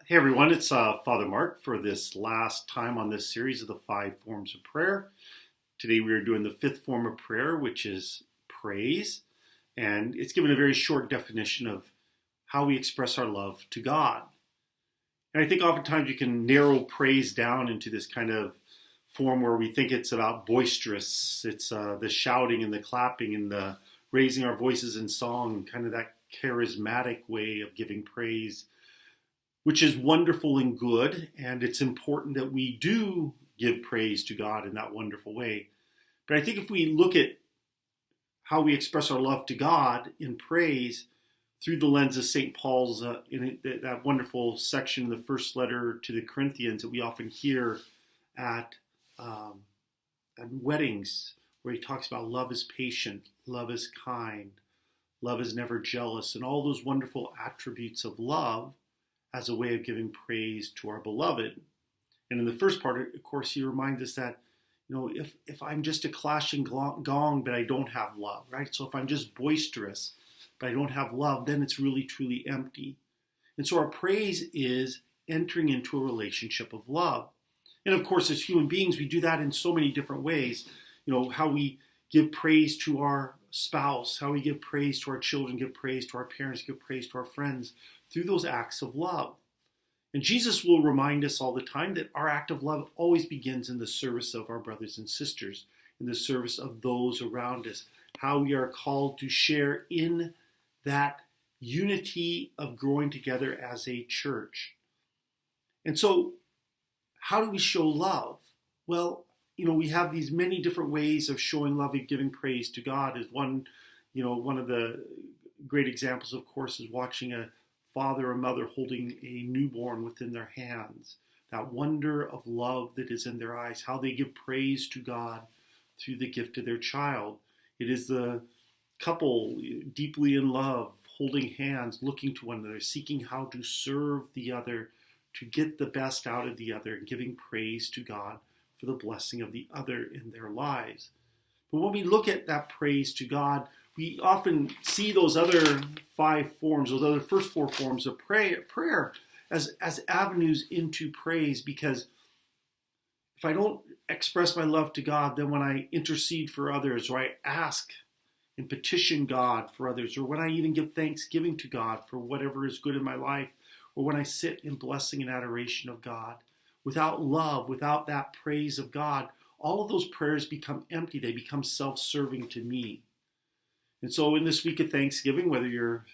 Hey everyone, it's Father Mark for this last time on this series of the 5 forms of prayer. Today we are doing the 5th form of prayer, which is praise. And it's given a very short definition of how we express our love to God. And I think oftentimes you can narrow praise down into this kind of form where we think it's about boisterous. It's the shouting and the clapping and the raising our voices in song, kind of that charismatic way of giving praise, which is wonderful and good, and it's important that we do give praise to God in that wonderful way. But I think if we look at how we express our love to God in praise through the lens of St. Paul's, in that wonderful section in the first letter to the Corinthians that we often hear at weddings, where he talks about love is patient, love is kind, love is never jealous, and all those wonderful attributes of love as a way of giving praise to our beloved. And in the first part, of course, he reminds us that, if I'm just a clashing gong, but I don't have love, right? So if I'm just boisterous, but I don't have love, then it's really, truly empty. And so our praise is entering into a relationship of love. And of course, as human beings, we do that in so many different ways. How we give praise to our spouse, how we give praise to our children, give praise to our parents, give praise to our friends, through those acts of love. And Jesus will remind us all the time that our act of love always begins in the service of our brothers and sisters, in the service of those around us, how we are called to share in that unity of growing together as a church. And so, how do we show love? Well, we have these many different ways of showing love and giving praise to God. Is one of the great examples, of course, is watching a father or mother holding a newborn within their hands. That wonder of love that is in their eyes, how they give praise to God through the gift of their child. It is the couple deeply in love, holding hands, looking to one another, seeking how to serve the other, to get the best out of the other, and giving praise to God for the blessing of the other in their lives. But when we look at that praise to God, we often see those other 5 forms, those other first 4 forms of prayer as avenues into praise, because if I don't express my love to God, then when I intercede for others, or I ask and petition God for others, or when I even give thanksgiving to God for whatever is good in my life, or when I sit in blessing and adoration of God, without love, without that praise of God, all of those prayers become empty. They become self-serving to me. And so in this week of Thanksgiving, whether you're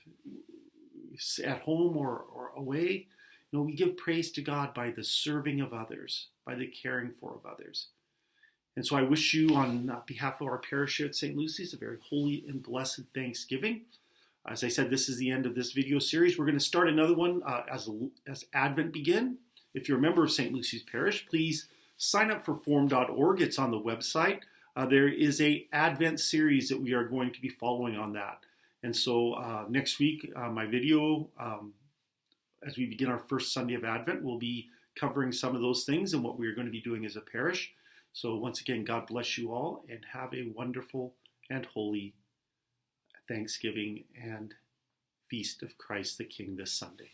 at home or away, we give praise to God by the serving of others, by the caring for of others. And so I wish you, on behalf of our parish here at St. Lucy's, a very holy and blessed Thanksgiving. As I said, this is the end of this video series. We're going to start another one as Advent begin. If you're a member of St. Lucy's Parish, please sign up for form.org. It's on the website. There is a Advent series that we are going to be following on that. And so next week, my video, as we begin our first Sunday of Advent, will be covering some of those things and what we are going to be doing as a parish. So once again, God bless you all, and have a wonderful and holy Thanksgiving and Feast of Christ the King this Sunday.